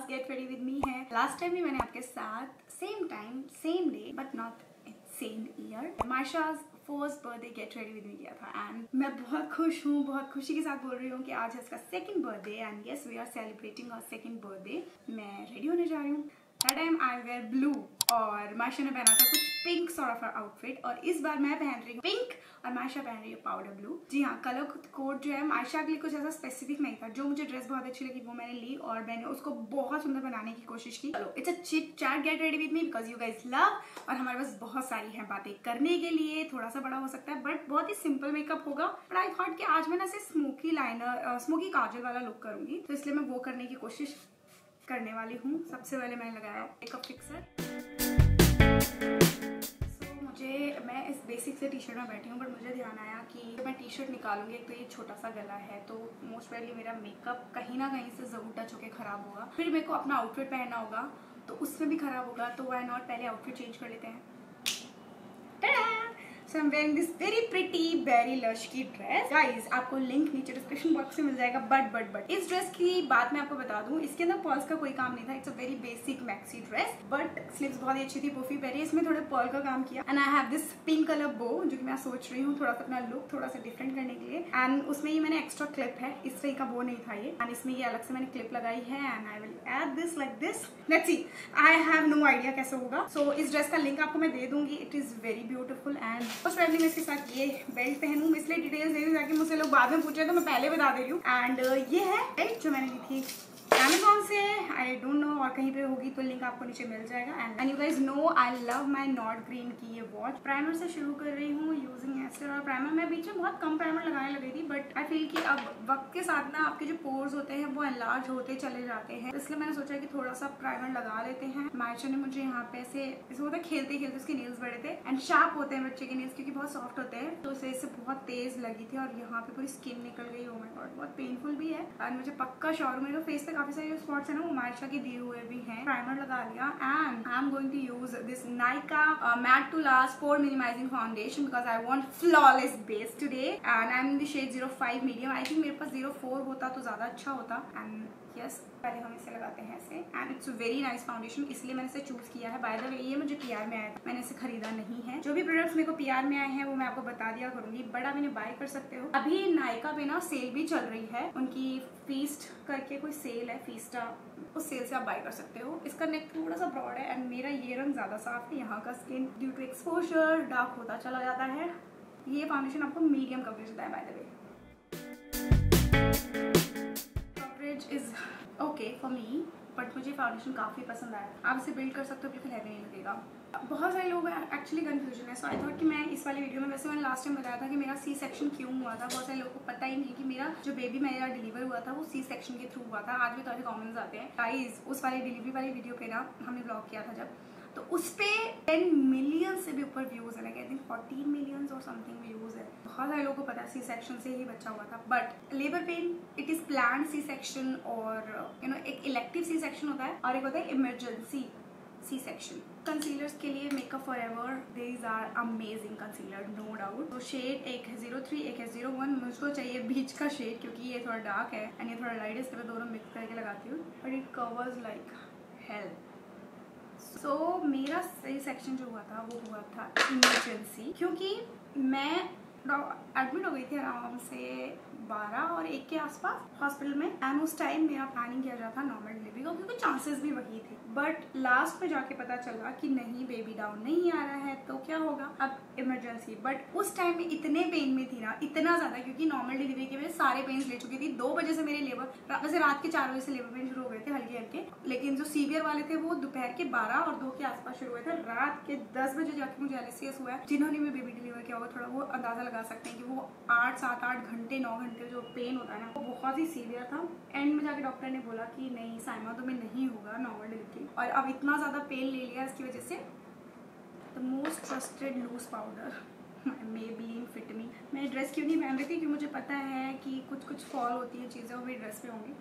माशाज get ready with me है। Last time भी मैंने आपके साथ same time same day but not same year Masha's first birthday get ready with me किया था एंड मैं बहुत खुश हूँ, बहुत खुशी के साथ बोल रही हूँ कि आज है इसका second birthday and yes we are celebrating our second birthday. मैं रेडी होने जा रही हूँ। That time I wear blue और माशा ने पहना था कुछ पिंक सॉर्ट ऑफ आउटफिट और इस बार मैं पहन रही हूँ पिंक और माशा पहन रही है पाउडर ब्लू। जी हाँ, कलर कोड जो है माशा के लिए कुछ ऐसा स्पेसिफिक नहीं था। जो मुझे ड्रेस बहुत अच्छी लगी वो मैंने ली और मैंने उसको बहुत सुंदर बनाने की कोशिश की। चलो it's a chit chat gate ready with me because you guys love और हमारे पास बहुत सारी हैं बातें करने के लिए। थोड़ा सा बड़ा हो सकता है बट बहुत ही सिंपल मेकअप होगा। बट आई थॉट कि आज मैं ना ऐसे स्मोकी लाइनर स्मोकी काजल वाला लुक करूंगी तो इसलिए मैं वो करने की कोशिश करने वाली हूँ। सबसे पहले मैंने लगाया मेकअप फिक्सर। मैं इस बेसिक से टी शर्ट में बैठी हूँ बट मुझे ध्यान आया कि मैं टी शर्ट निकालूंगी एक तो ये छोटा सा गला है तो मोस्ट प्रोबेबली मेरा मेकअप कहीं ना कहीं से जरूर टच होकर खराब होगा। फिर मेरे को अपना आउटफिट पहनना होगा तो उसमें भी खराब होगा तो व्हाई नॉट पहले आउटफिट चेंज कर लेते हैं। So I'm wearing this very pretty very lush की ड्रेस। गाइज आपको लिंक नीचे डिस्क्रिप्शन बॉक्स में मिल जाएगा। बट इस ड्रेस की बात मैं आपको बता दूं, इसके अंदर पर्ल्स का कोई काम नहीं था। It's a very basic maxi dress but sleeves बहुत ही अच्छी थी, पुफी पैरी। इसमें थोड़े पर्ल का काम किया and I have this pink colour बो जो कि मैं सोच रही हूँ थोड़ा सा अपना लुक थोड़ा सा डिफरेंट करने के लिए। एंड उसमें ये मैंने एक्स्ट्रा क्लिप है, इस तरह का बो नहीं था ये एंड इसमें ये अलग से मैंने क्लिप लगाई है and I will add this like this. Let's see, I have no idea कैसे होगा। सो इस ड्रेस का लिंक आपको मैं दे दूंगी। It is very beautiful and first मैं इसके साथ ये बेल्ट पहनूं। मैं इसलिए डिटेल्स दे रही हूँ ताकि मुझसे लोग बाद में पूछे तो मैं पहले बता दे रही हूँ। एंड ये है बेल्ट जो मैंने ली थी Amazon से, आई डोंट नो और कहीं पे होगी तो लिंक आपको नीचे मिल जाएगा। And you guys know I love my not green की ये वॉच। प्राइमर से शुरू कर रही हूँ यूजिंग एस्टर और प्राइमर। मैं बीच में बहुत कम प्राइमर लगाने लगी थी बट आई फील कि अब वक्त के साथ ना आपके जो पोर्स होते हैं वो एनलार्ज होते चले जाते हैं, इसलिए मैंने सोचा कि थोड़ा सा प्राइमर लगा लेते हैं। मायशा ने मुझे यहाँ पे ऐसे होता है खेलते खेलते उसके नेल्स बड़े थे एंड शार्प होते हैं बच्चे के नेल्स क्योंकि बहुत सॉफ्ट होते हैं तो उसे इससे बहुत तेज लगी थी और यहाँ पे पूरी स्किन निकल गई। ओ माय गॉड, बहुत पेनफुल भी है एंड मुझे पक्का श्योर मेरे फेस पे काफी सारे स्पॉट्स है ना वो मायशा के दिए हुए भी हैं। प्राइमर लगा लिया and I am going to use this Nykaa matte to last pore minimising foundation because I want flawless base today and I am in the shade 05 medium. I think मेरे पास 04 होता तो ज्यादा अच्छा होता। एंड यस, पहले हम इसे लगाते हैं ऐसे and it's very nice foundation इसलिए मैंने इसे चूज किया है। बाय द वे ये मुझे पीआर में आया था, मैंने इसे खरीदा नहीं है। जो भी प्रोडक्ट्स मेरे को पीआर में आए हैं वो मैं आपको बता दिया करूंगी बट आप इन्हें बाय कर सकते हो। अभी नायका पे ना सेल भी चल रही है, उनकी फीस्ट करके कोई सेल है, फीस्टा, उस सेल से आप बाय कर सकते हो। इसका नेक थोड़ा सा ब्रॉड है एंड मेरा ये रंग ज्यादा साफ है। यहाँ का skin due to exposure dark होता चला जाता है। ये फाउंडेशन आपको मीडियम कवरेज देता है by the way. Coverage is okay for me but मुझे फाउंडेशन काफी पसंद आया। आप इसे बिल्ड कर सकते हो, बिल्कुल हैवी नहीं लगेगा। बहुत सारे लोग एक्चुअली कंफ्यूजन है सो आई थॉट कि मैं इस वाली वीडियो में, वैसे मैंने लास्ट टाइम बताया था कि मेरा सी सेक्शन क्यों हुआ था। बहुत सारे लोगों को पता ही नहीं कि मेरा जो बेबी मेरा डिलीवर हुआ था वो सी सेक्शन के थ्रू हुआ था। आज भी काफी कमेंट्स आते हैं। गाइस उस वाली डिलीवरी वाली वीडियो पे ना हमने ब्लॉग किया था जब, तो उस पे 10 मिलियन से भी ऊपर व्यूज है। आई थिंक 14 मिलियन और समथिंग व्यूज है। बहुत सारे लोगों को पता है सी सेक्शन से ही बच्चा हुआ था but labour pain it is planned C section और यू नो एक इलेक्टिव सी सेक्शन होता है और एक होता है इमरजेंसी सी सेक्शन। कंसीलर्स के लिए Makeup Forever these are amazing concealer no doubt. तो शेड एक है 03 एक है 01। मुझको चाहिए बीच का शेड क्योंकि ये थोड़ा डार्क है एंड ये थोड़ा लाइट है, इसलिए मैं दोनों मिक्स करके लगाती हूँ but it covers like hell. So मेरा सही सेक्शन जो हुआ था वो हुआ था इमरजेंसी क्योंकि मैं एडमिट हो गई थी आराम से 12 और 1 के आसपास हॉस्पिटल में एंड उस टाइम मेरा प्लानिंग किया जाता था नॉर्मल डिलीवरी का क्योंकि चांसेस भी वही थे बट लास्ट में जाके पता चला कि नहीं बेबी डाउन नहीं आ रहा है तो क्या होगा अब इमरजेंसी। बट उस टाइम में इतने पेन में थी ना, इतना ज्यादा क्योंकि नॉर्मल डिलीवरी के मैं सारे पेन्स ले चुकी थी। 2 बजे से मेरे लेबर वैसे रात के 4 बजे से लेबर पेन शुरू हो गए थे हल्के हल्के, लेकिन जो सीवियर वाले थे वो दोपहर के 12 और 2 के आसपास शुरू हुए थे। रात के 10 बजे जाके मुझे LCS हुआ है। जिन्होंने भी बेबी डिलीवर किया होगा थोड़ा वो अंदाजा लगा सकते हैं कि वो 7-8 घंटे 9 घंटे जो पेन होता है ना वो बहुत ही सीवियर था। एंड में जाके डॉक्टर ने बोला कि नहीं साइमा तुम्हें नहीं होगा नॉर्मल डिलीवरी और अब इतना ज्यादा पेन ले लिया इसकी वजह से the most trusted loose powder Maybelline fit me. मैं ड्रेस क्यों नहीं पहन रही थी क्योंकि मुझे पता है कि कुछ फॉल होती है चीजें वो मेरी ड्रेस पे होंगी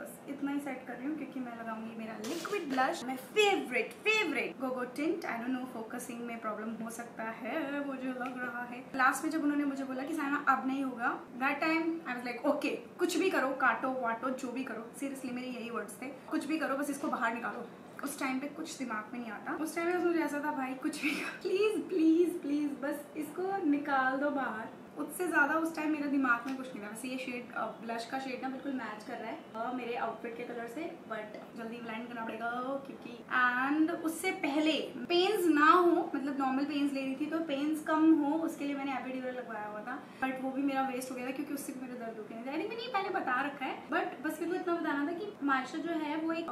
बस इतना ही सेट कर रही हूँ क्योंकि मैं लगाऊंगी मेरा liquid blush, my favourite Gogo tint. I don't know focusing में प्रॉब्लम हो सकता है, मुझे लग रहा है। लास्ट में जब उन्होंने मुझे बोला कि साइमा अब नहीं होगा, that time I was like okay, कुछ भी करो, काटो वाटो जो भी करो, सीरियसली मेरे यही वर्ड्स थे, कुछ भी करो बस इसको बाहर निकालो। उस टाइम पे कुछ दिमाग में नहीं आता, उस टाइम पे मुझे ऐसा था भाई कुछ भी प्लीज प्लीज प्लीज बस इसको निकाल दो बाहर। उससे ज्यादा उस टाइम मेरे दिमाग में कुछ नहीं था। वैसे ये शेड ब्लश का शेड ना बिल्कुल मैच कर रहा है मेरे आउटफिट के कलर से, बट जल्दी ब्लेंड करना पड़ेगा क्योंकि एंड उससे पहले पेन्स ना हो, मतलब नॉर्मल पेन्स ले रही थी तो पेन्स कम हो, उसके लिए मैंने एपिड्यूरल लगवाया हुआ था, बट वो भी मेरा वेस्ट हो गया था क्योंकि उससे भी मेरा दर्द हो गया था। मैंने ये पहले बता रखा है, बट बस मेरे को इतना बताना था कि मायशा जो है वो एक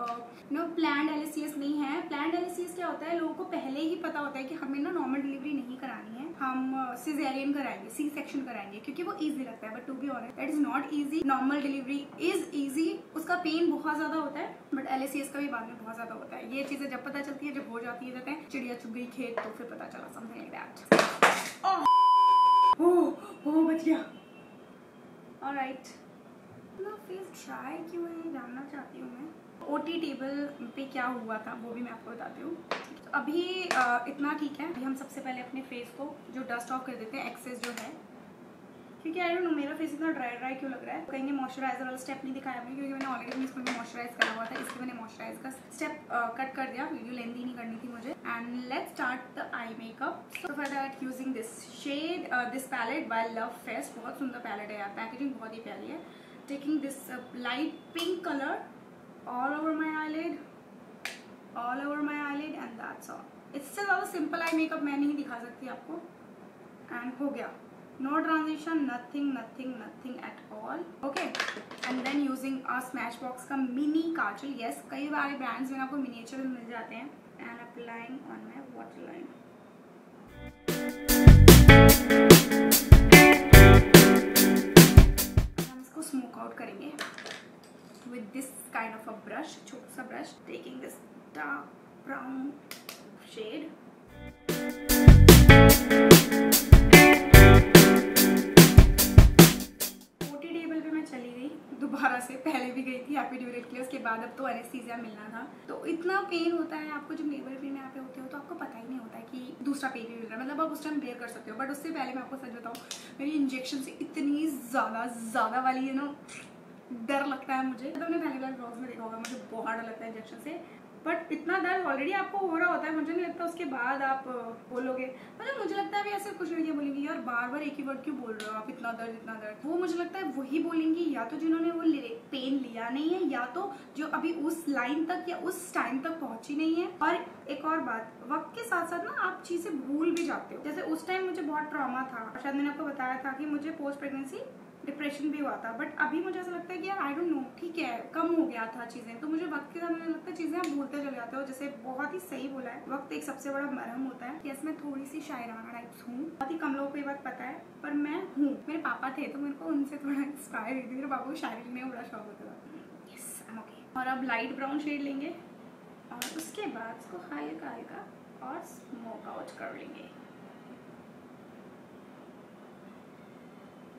प्लान्ड LCS नहीं है। प्लान्ड LCS क्या होता है, लोगों को पहले ही पता होता है कि हमें ना नॉर्मल डिलीवरी नहीं करानी है, हम सिजेरियन कराएंगे, सी सेक्शन कराएंगे क्योंकि वो इजी लगता है, but to be honest that is not easy. Normal delivery is easy, उसका पेन बहुत ज्यादा होता है, बट LCS का भी बाद में बहुत ज्यादा होता है। ये चीजें जब पता चलती है, जब हो जाती है, कहते हैं चिड़िया चुग गई खेत, तो फिर पता चला, समथिंग लाइक दैट। ओह बच गया। ऑलराइट, ना फेस ड्राई क्यों है जानना चाहती हूँ मैं। OT टेबल पे क्या हुआ था वो भी मैं आपको बताती हूँ। तो अभी इतना ठीक है। अभी हम सबसे पहले अपने फेस को जो डस्ट ऑफ कर देते हैं, एक्सेस जो है, क्योंकि आई डोंट नो मेरा फेस इतना ड्राई क्यों लग रहा है। कहीं मॉइस्चराइजर वाला स्टेप नहीं दिखाया मैंने, क्योंकि मैंने ऑलरेडी इसमें मॉइस्चराइज करा हुआ था, इसलिए मैंने मॉइस्चराइज का स्टेप कट कर दिया, वीडियो लेंथी नहीं करनी थी मुझे। And let's start the eye makeup. So for that using this shade, this palette by Love Fest, बहुत सुंदर पैलेट है यार, पैकेजिंग बहुत ही प्यारी है। Taking this light pink colour all over my eyelid and that's all. इससे ज़्यादा simple eye makeup मैं नहीं दिखा सकती आपको। एंड हो गया, no transition, nothing at all. Okay, and then using a Smashbox का मिनी काजल। यस, कई बार ब्रांड्स में आपको मिनिएचर में मिल जाते हैं। And applying on my water line. हम इसको स्मोक आउट करेंगे with this kind of a brush, छोटा सा brush, taking this dark brown shade. OT table पे मैं चली गई दोबारा से, पहले भी गई थी एपिड्यूरल के लिए, उसके बाद अब तो एनेस्थीसिया मिलना था। तो इतना पेन होता है आपको जब लेबर पेन में यहाँ पे होते हो, तो आपको पता ही नहीं होता है कि दूसरा पेन भी मिल रहा है, मतलब आप उस टाइम बेयर कर सकते हो। बट उससे पहले मैं आपको सच बताऊँ, मेरी इंजेक्शन से इतनी ज़्यादा वाली है ना, डर लगता है मुझे। तो हमने पहले बार ब्लॉग्स में देखा होगा, मुझे बहुत डर लगता है इंजेक्शन से, बट इतना दर्द ऑलरेडी आपको हो रहा होता है, मुझे नहीं लगता उसके बाद आप बोलोगे, मतलब मुझे लगता है अभी ऐसे कुछ लड़कियां बोलेंगी यार बार एक ही वर्ड क्यों बोल रहे हो आप, इतना दर्द। वो मुझे लगता है वही बोलेंगी या तो जिन्होंने वो पेन लिया नहीं है, या तो जो अभी उस लाइन तक या उस टाइम तक पहुंची नहीं है। और एक और बात, वक्त के साथ साथ ना आप चीजें भूल भी जाते हो। जैसे उस टाइम मुझे बहुत ट्रॉमा था, शायद मैंने आपको बताया था कि मुझे पोस्ट प्रेगनेंसी डिप्रेशन भी हुआ था, बट अभी मुझे ऐसा लगता है कि यार आई डोंट नो, ठीक है कम हो गया था चीजें, तो मुझे वक्त के साथ मुझे लगता है चीजें आप भूलते चले जाते हो। जैसे बहुत ही सही बोला है, वक्त एक सबसे बड़ा मरहम होता है। यस, मैं थोड़ी सी शायराना टाइप्स हूँ, बहुत ही कम लोगों को ये बात पता है, पर मैं हूँ। मेरे पापा थे तो मेरे को उनसे थोड़ा इंस्पायर हुई थी, मेरे पापा को शायरी लिखने का बड़ा शौक होता था। Yes, I am okay. और अब लाइट ब्राउन शेड लेंगे और उसके बाद इसको हल्का और स्मोक आउट कर लेंगे।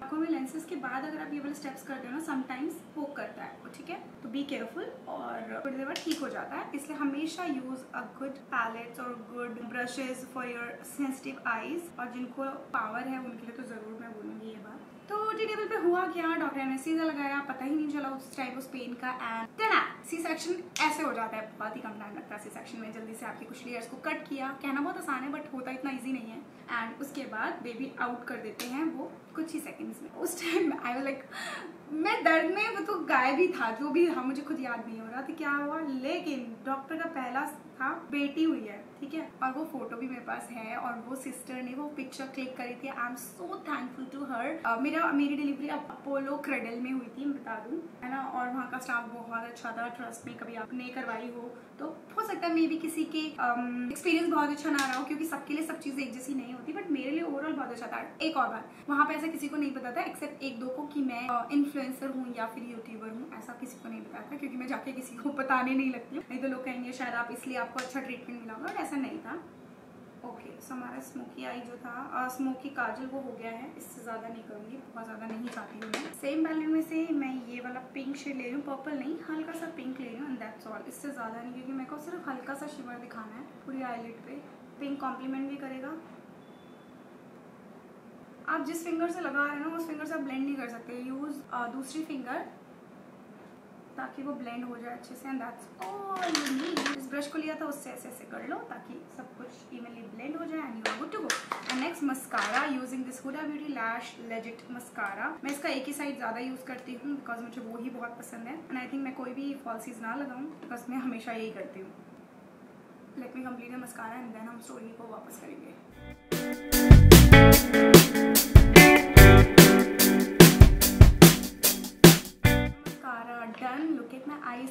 आंखों में लेंसेज के बाद अगर आप ये वाले स्टेप्स करते हो ना, समटाइम्स पोक करता है वो, ठीक है, तो बी केयरफुल, और थोड़ी देर बाद ठीक हो जाता है। इसलिए हमेशा यूज अ गुड पैलेट्स और good brushes for your sensitive eyes, और जिनको पावर है उनके लिए तो जरूर मैं बोलूंगी ये बात। तो OT टेबल पे हुआ क्या, डॉक्टर ने एनेस्थीसिया लगाया, पता ही नहीं चला उस टाइम उस पेन का। एंड देन सी सेक्शन ऐसे हो जाता है, बहुत ही कम टाइम लगता है सी सेक्शन में। जल्दी से आपके कुछ लेयर्स को कट किया, कहना बहुत आसान है बट होता इतना ईजी नहीं है। एंड उसके बाद बेबी आउट कर देते हैं वो कुछ ही सेकंड्स में। उस टाइम आई वाज लाइक, मैं दर्द में, वो तो गायब ही था, जो भी था मुझे खुद याद नहीं हो रहा था क्या हुआ। लेकिन डॉक्टर का पहला था, बेटी हुई है, ठीक है, और वो फोटो भी मेरे पास है, और वो सिस्टर ने वो पिक्चर क्लिक करी थी। I am so thankful to her. मेरी डिलीवरी अपोलो क्रेडल में हुई थी, मैं बता दूं, है ना, और वहाँ का स्टाफ बहुत अच्छा था। ट्रस्ट में कभी आपने करवाई हो तो हो सकता है मे भी किसी के एक्सपीरियंस बहुत अच्छा ना रहा हो, क्योंकि सबके लिए सब चीजें एक जैसी नहीं होती, बट मेरे लिए ओवरऑल बहुत अच्छा था। एक और बात, वहाँ पे ऐसा किसी को नहीं पता था एक्सेप्ट एक दो को कि मैं इन्फ्लुएंसर हूँ या फिर यूट्यूबर हूँ, ऐसा किसी को नहीं पता था, क्योंकि मैं जाके किसी को बताने नहीं लगती हूँ, नहीं तो लोग कहेंगे शायद आप इसलिए आपको अच्छा ट्रीटमेंट मिला होगा, और ऐसा नहीं था। ओके सो हमारा स्मोकी आई जो था, स्मोकी काजल वो हो गया है। इससे ज़्यादा नहीं करूँगी, बहुत ज़्यादा नहीं चाहती हूँ मैं। सेम पैलेट में से मैं ये वाला पिंक शेड ले रही हूँ, पर्पल नहीं, हल्का सा पिंक ले रही हूँ एंड दैट्स ऑल। इससे ज़्यादा नहीं, क्योंकि मेरे को सिर्फ हल्का सा शिमर दिखाना है पूरी आईलिड पे। पिंक कॉम्प्लीमेंट भी करेगा। आप जिस फिंगर से लगा रहे हैं ना उस फिंगर से आप ब्लेंड नहीं कर सकते। यूज़ दूसरी फिंगर ताकि वो ब्लेंड हो जाए अच्छे से and that's all you need. इस ब्रश को लिया था उससे ऐसे ऐसे कर लो ताकि सब कुछ इवनली ब्लेंड हो जाए and you are good to go. And next mascara, using this Huda Beauty lash legit mascara. मैं इसका एक ही साइड ज़्यादा यूज़ करती हूँ बिकॉज मुझे वो ही बहुत पसंद है एंड आई थिंक मैं कोई भी फॉल्सीज ना लगाऊँ बिकॉज मैं हमेशा यही करती हूँ। Let me complete the mascara and then हम स्टोरी को वापस करेंगे। Done. Look at my eyes.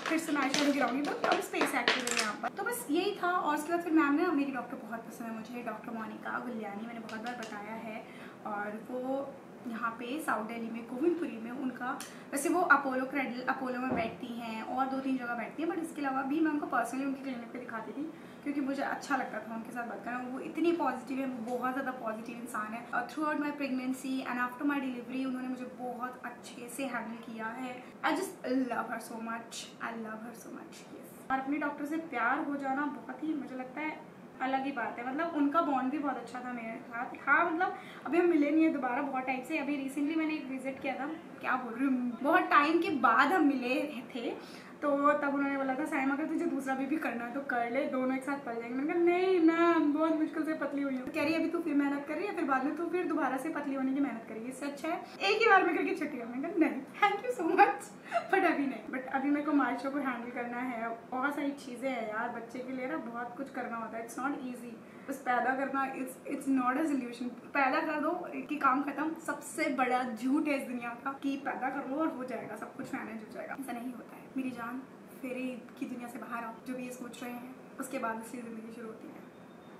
फिर से मैं आई गिराऊंगी तो कम स्पेस एक्टिव है यहाँ पर। तो बस यही था। और उसके बाद फिर मैम ने, मेरी डॉक्टर बहुत पसंद है मुझे, डॉक्टर मोनिका गुलियानी, मैंने बहुत बार बताया है। और वो यहाँ पे साउथ दिल्ली में गोविंदपुरी में उनका, वैसे वो अपोलो में बैठती हैं और 2-3 जगह बैठती हैं, बट इसके अलावा भी मैं उनको पर्सनली उनकी क्लिनिक पे दिखाती थी क्योंकि मुझे अच्छा लगता था उनके साथ बात करना। वो इतनी पॉजिटिव है, वो बहुत ज़्यादा पॉजिटिव इंसान है। Through out my pregnancy and after my delivery उन्होंने मुझे बहुत अच्छे से हैंडल किया है। I just love her so much, I love her so much. और अपने डॉक्टर से प्यार हो जाना बहुत ही, मुझे लगता है अलग ही बात है। मतलब उनका बॉन्ड भी बहुत अच्छा था मेरे साथ। हाँ मतलब अभी हम मिले नहीं है दोबारा बहुत टाइम से। अभी रिसेंटली मैंने एक विजिट किया था, क्या बोल रही हूँ, बहुत टाइम के बाद हम मिले थे। तो तब उन्होंने बोला था साइमा अगर तुझे दूसरा बेबी करना है तो कर ले, दोनों एक साथ पल जाएंगे। मैंने कहा नहीं मैम, बहुत मुश्किल से पतली हुई हूँ। कह रही है अभी तू फिर मेहनत कर रही है, फिर बाद में तू फिर दोबारा से पतली होने की मेहनत करेगी, इससे अच्छा है एक ही बार में करके छुट्टी। मैंने कहा नहीं thank you so much, but अभी नहीं। बट अभी मेरे को मार्चो को हैंडल करना है, बहुत सारी चीज़ें हैं यार, बच्चे के लिए ना बहुत कुछ करना होता है। It's not easy. बस पैदा करना इट्स नॉट अ सोल्यूशन। पैदा कर दो कि काम खत्म। सबसे बड़ा झूठ है इस दुनिया का कि पैदा कर लो और हो जाएगा, सब कुछ मैनेज हो जाएगा। ऐसा नहीं होता है मेरी जान। फेरे की दुनिया से बाहर आओ, जो भी ये सोच रहे हैं, उसके बाद इसकी ज़िंदगी शुरू होती है।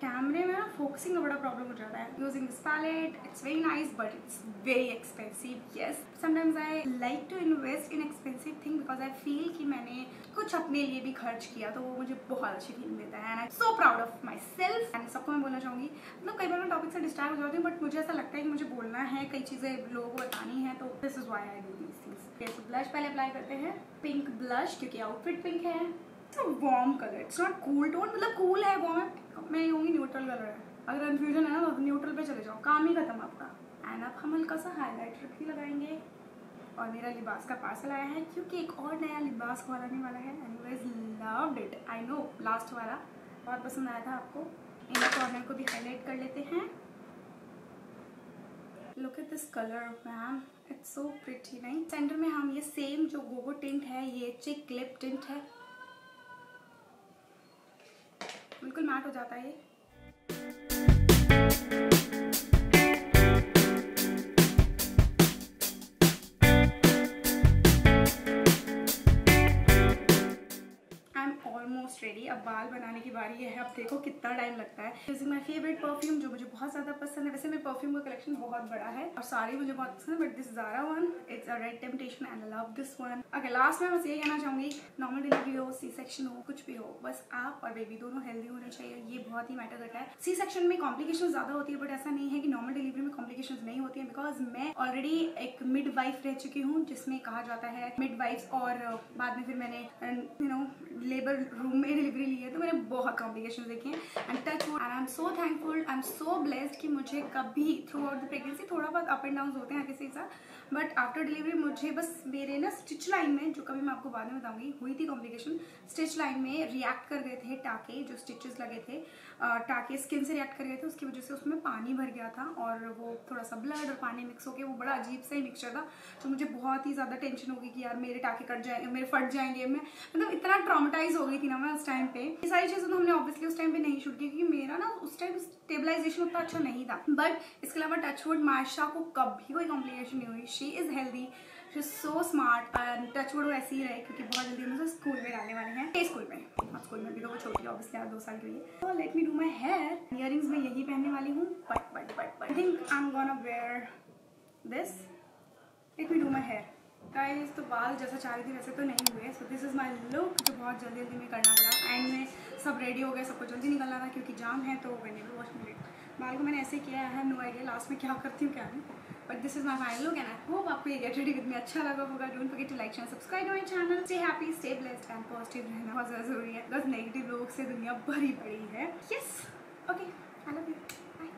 कैमरे में ना फोकसिंग का बड़ा प्रॉब्लम हो जाता है। Using this palette it's very nice but it's very expensive. Yes, sometimes I like to invest in expensive thing because I feel कि मैंने कुछ अपने लिए भी खर्च किया तो वो मुझे बहुत अच्छी फीलिंग देता है and I am so proud of my self. And सबको मैं बोलना चाहूँगी, मतलब कई बार मैं टॉपिक से डिस्ट्रैक्ट हो जाती हूँ बट मुझे ऐसा लगता है कि मुझे बोलना है, कई चीज़ें लोगों को बतानी है, तो this is why I do these things. तो ब्लश पहले अप्लाई करते हैं, पिंक ब्लश, क्योंकि आउटफिट पिंक है। Warm colour, it's not cool tone, मतलब कूल है, वार्म है, मैं कहूँगी न्यूट्रल कलर है। अगर कन्फ्यूजन है ना तो न्यूट्रल पे चले जाओ, काम ही खत्म आपका। एंड अब हम हल्का सा हाईलाइटर भी लगाएंगे। और मेरा लिबास का पार्सल आया है क्योंकि एक और नया लिबास हॉल आने वाला है and you guys loved it. I know last वाला बहुत पसंद आया था आपको। इन कॉर्नर को भी हाईलाइट कर लेते हैं। Look at this colour ma'am, it's so pretty नहीं। सेंटर में हम ये सेम जो गोगो टिंट है, ये चिक लिप टिंट है, बिल्कुल मैट हो जाता है ये। Almost ready. अब बाल बनाने की बारी है। अब देखो कितना टाइम लगता है। यूजिंग माई फेवरेट परफ्यूम जो मुझे बहुत ज़्यादा पसंद है। वैसे मेरे परफ्यूम का कलेक्शन बहुत बड़ा है और सारे मुझे बहुत पसंद है, but this Zara one, it's a red temptation and I love this one. Okay, last में बस ये कहना चाहूँगी, नॉर्मल डिलीवरी हो, सी सेक्शन हो, कुछ भी हो, बस आप और बेबी दोनों हेल्दी होने चाहिए। ये बहुत ही मैटर करता है। सी सेक्शन में कॉम्प्लिकेशन ज़्यादा होती है, बट ऐसा नहीं है कि नॉर्मल डिलीवरी में कॉम्प्लिकेशन नहीं होती है, बिकॉज मैं ऑलरेडी एक मिड वाइफ रह चुकी हूँ, जिसमें कहा जाता है मिड वाइफ, और बाद में फिर मैंने यू नो लेबर रूम में डिलीवरी ली है, तो मैंने बहुत कॉम्प्लिकेशंस देखे हैं। And touch wood, and I am so thankful, I am so blessed कि मुझे कभी थ्रू आउट द प्रेगनेंसी थोड़ा बहुत अप एंड डाउन होते हैं किसी के साथ, बट आफ्टर डिलीवरी मुझे बस मेरे ना स्टिच लाइन में, जो कभी मैं आपको बाद में बताऊंगी, हुई थी कॉम्प्लिकेशन। स्टिच लाइन में रिएक्ट कर गए थे टाके, जो स्टिचेस लगे थे, टाके स्किन से रिएक्ट कर गए थे, उसकी वजह से उसमें पानी भर गया था और वो थोड़ा सा ब्लड और पानी मिक्स होकर वो बड़ा अजीब सा ही मिक्सचर था। तो मुझे बहुत ही ज़्यादा टेंशन होगी कि यार मेरे टाके कट जाएंगे, मेरे फट जाएंगे। मैं मतलब इतना ट्रॉमेटाइज हो गई थी ना मैं उस टाइम पे। ये सारी चीज़ें तो हमने ऑब्वियसली उस टाइम पे नहीं शूट की, क्योंकि मेरा ना उस टाइम स्टेबलाइजेशन उतना अच्छा नहीं था। बट इसके अलावा टचवुड मायशा को कभी कोई कॉम्प्लिकेशन नहीं हुई। She is healthy, she is so smart, and touch wood वो ऐसे ही रहे, क्योंकि बहुत जल्दी हम उसे स्कूल में डालने वाले हैं। स्कूल में, हाँ स्कूल में भी, तो वो छोटी है ऑब्वियसली, 2 साल की हुई है। तो let me do my hair. Earrings में यही पहनने वाली हूँ, but I think I am gonna wear this. Let me do my hair. Guys तो बाल जैसा चाह रही थी वैसे तो नहीं हुए। So this is my look जो बहुत जल्दी जल्दी में करना पड़ा। एंड में सब रेडी हो गए, सबको जल्दी निकलना था क्योंकि जाम है। तो मैंने भी वॉश में बाल को मैंने ऐसे किया है, नो आइडिया लास्ट में क्या करती हूँ क्या नहीं, but this is my final look and I hope आपको ये गेट रेडी विद मी अच्छा लगा होगा। Don't forget to like share subscribe my channel. Stay happy, stay blessed and positive रहना बहुत ज़्यादा जरूरी है। बस नेगेटिव लोगों से दुनिया भरी पड़ी है। Yes, okay, I love you, bye.